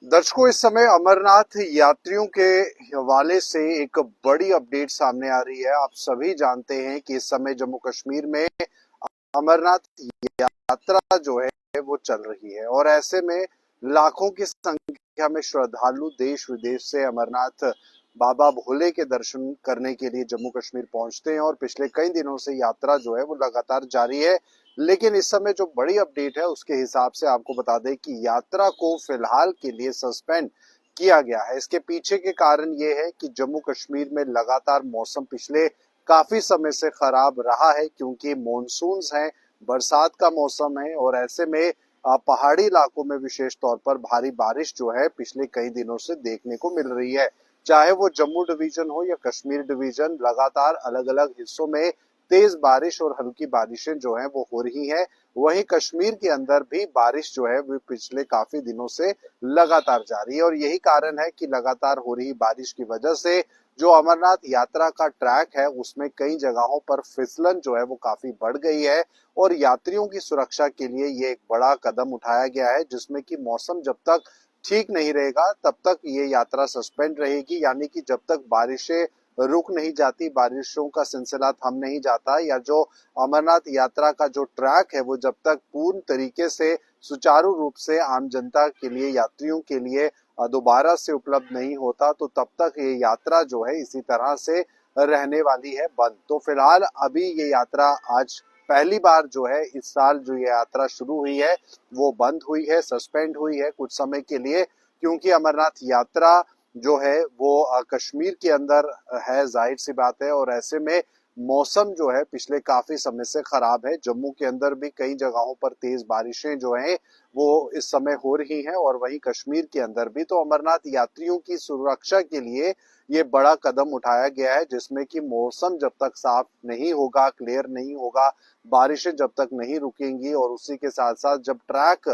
दर्शकों, इस समय अमरनाथ यात्रियों के हवाले से एक बड़ी अपडेट सामने आ रही है। आप सभी जानते हैं कि इस समय जम्मू कश्मीर में अमरनाथ यात्रा जो है वो चल रही है और ऐसे में लाखों की संख्या में श्रद्धालु देश विदेश से अमरनाथ बाबा भोले के दर्शन करने के लिए जम्मू कश्मीर पहुंचते हैं और पिछले कई दिनों से यात्रा जो है वो लगातार जारी है। लेकिन इस समय जो बड़ी अपडेट है उसके हिसाब से आपको बता दें कि यात्रा को फिलहाल के लिए सस्पेंड किया गया है। इसके पीछे के कारण ये है कि जम्मू कश्मीर में लगातार मौसम पिछले काफी समय से खराब रहा है, क्योंकि मॉनसून्स हैं, बरसात का मौसम है और ऐसे में पहाड़ी इलाकों में विशेष तौर पर भारी बारिश जो है पिछले कई दिनों से देखने को मिल रही है। चाहे वो जम्मू डिवीजन हो या कश्मीर डिवीजन, लगातार अलग अलग हिस्सों में तेज बारिश और हल्की बारिशें जो हैं वो हो रही हैं। वहीं कश्मीर के अंदर भी बारिश जो है वो पिछले काफी दिनों से लगातार जारी है और यही कारण है कि लगातार हो रही बारिश की वजह से जो अमरनाथ यात्रा का ट्रैक है उसमें कई जगहों पर फिसलन जो है वो काफी बढ़ गई है और यात्रियों की सुरक्षा के लिए ये एक बड़ा कदम उठाया गया है, जिसमें कि मौसम जब तक ठीक नहीं रहेगा तब तक ये यात्रा सस्पेंड रहेगी। यानी कि जब तक बारिशें रुक नहीं जाती, बारिशों का सिलसिला थम नहीं जाता, या जो अमरनाथ यात्रा का जो ट्रैक है वो जब तक पूर्ण तरीके से सुचारू रूप से आम जनता के लिए, यात्रियों के लिए दोबारा से उपलब्ध नहीं होता, तो तब तक ये यात्रा जो है इसी तरह से रहने वाली है बंद। तो फिलहाल अभी ये यात्रा आज पहली बार जो है इस साल जो ये यात्रा शुरू हुई है वो बंद हुई है, सस्पेंड हुई है कुछ समय के लिए, क्योंकि अमरनाथ यात्रा जो है वो कश्मीर के अंदर है, जाहिर सी बात है। और ऐसे में मौसम जो है पिछले काफी समय से खराब है। जम्मू के अंदर भी कई जगहों पर तेज बारिशें जो हैं वो इस समय हो रही हैं और वहीं कश्मीर के अंदर भी। तो अमरनाथ यात्रियों की सुरक्षा के लिए ये बड़ा कदम उठाया गया है, जिसमें कि मौसम जब तक साफ नहीं होगा, क्लियर नहीं होगा, बारिशें जब तक नहीं रुकेंगी और उसी के साथ साथ जब ट्रैक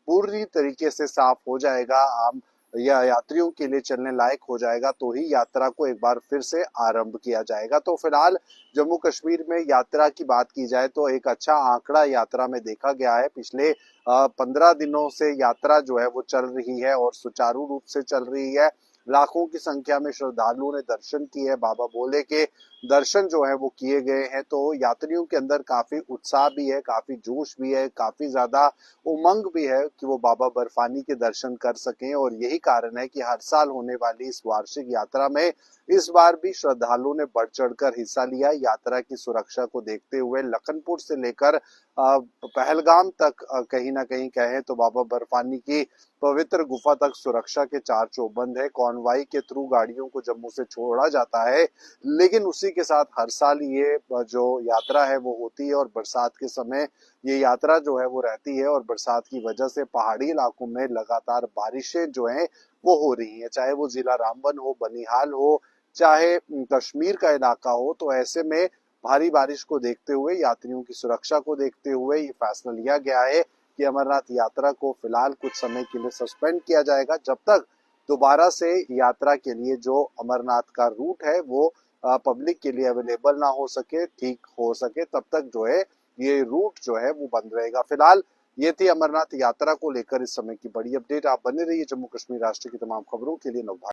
पूरी तरीके से साफ हो जाएगा, आम या यात्रियों के लिए चलने लायक हो जाएगा, तो ही यात्रा को एक बार फिर से आरंभ किया जाएगा। तो फिलहाल जम्मू कश्मीर में यात्रा की बात की जाए तो एक अच्छा आंकड़ा यात्रा में देखा गया है। पिछले 15 दिनों से यात्रा जो है वो चल रही है और सुचारू रूप से चल रही है। लाखों की संख्या में श्रद्धालुओं ने दर्शन किए, बाबा भोले के दर्शन जो है वो किए गए हैं। तो यात्रियों के अंदर काफी उत्साह भी है, काफी जोश भी है, काफी ज्यादा उमंग भी है कि वो बाबा बर्फानी के दर्शन कर सकें। और यही कारण है कि हर साल होने वाली इस वार्षिक यात्रा में इस बार भी श्रद्धालुओं ने बढ़ चढ़कर हिस्सा लिया। यात्रा की सुरक्षा को देखते हुए लखनपुर से लेकर पहलगाम तक कहीं ना कहीं कहें तो बाबा बर्फानी की पवित्र गुफा तक सुरक्षा के चार चौबंद है। कॉन्वाई के थ्रू गाड़ियों को जम्मू से छोड़ा जाता है, लेकिन उसी के साथ हर साल ये जो यात्रा है वो होती है और बरसात के समय ये यात्रा जो है वो रहती है और बरसात की वजह से पहाड़ी इलाकों में लगातार बारिशें जो हैं वो हो रही हैं, चाहे वो जिला रामबन हो, बनिहाल हो, चाहे कश्मीर का इलाका हो। तो ऐसे में भारी बारिश को देखते हुए, यात्रियों की सुरक्षा को देखते हुए ये फैसला लिया गया है कि अमरनाथ यात्रा को फिलहाल कुछ समय के लिए सस्पेंड किया जाएगा, जब तक दोबारा से यात्रा के लिए जो अमरनाथ का रूट है वो पब्लिक के लिए अवेलेबल ना हो सके, ठीक हो सके, तब तक जो है ये रूट जो है वो बंद रहेगा। फिलहाल ये थी अमरनाथ यात्रा को लेकर इस समय की बड़ी अपडेट। आप बने रहिए जम्मू कश्मीर राष्ट्र की तमाम खबरों के लिए। नवभारत।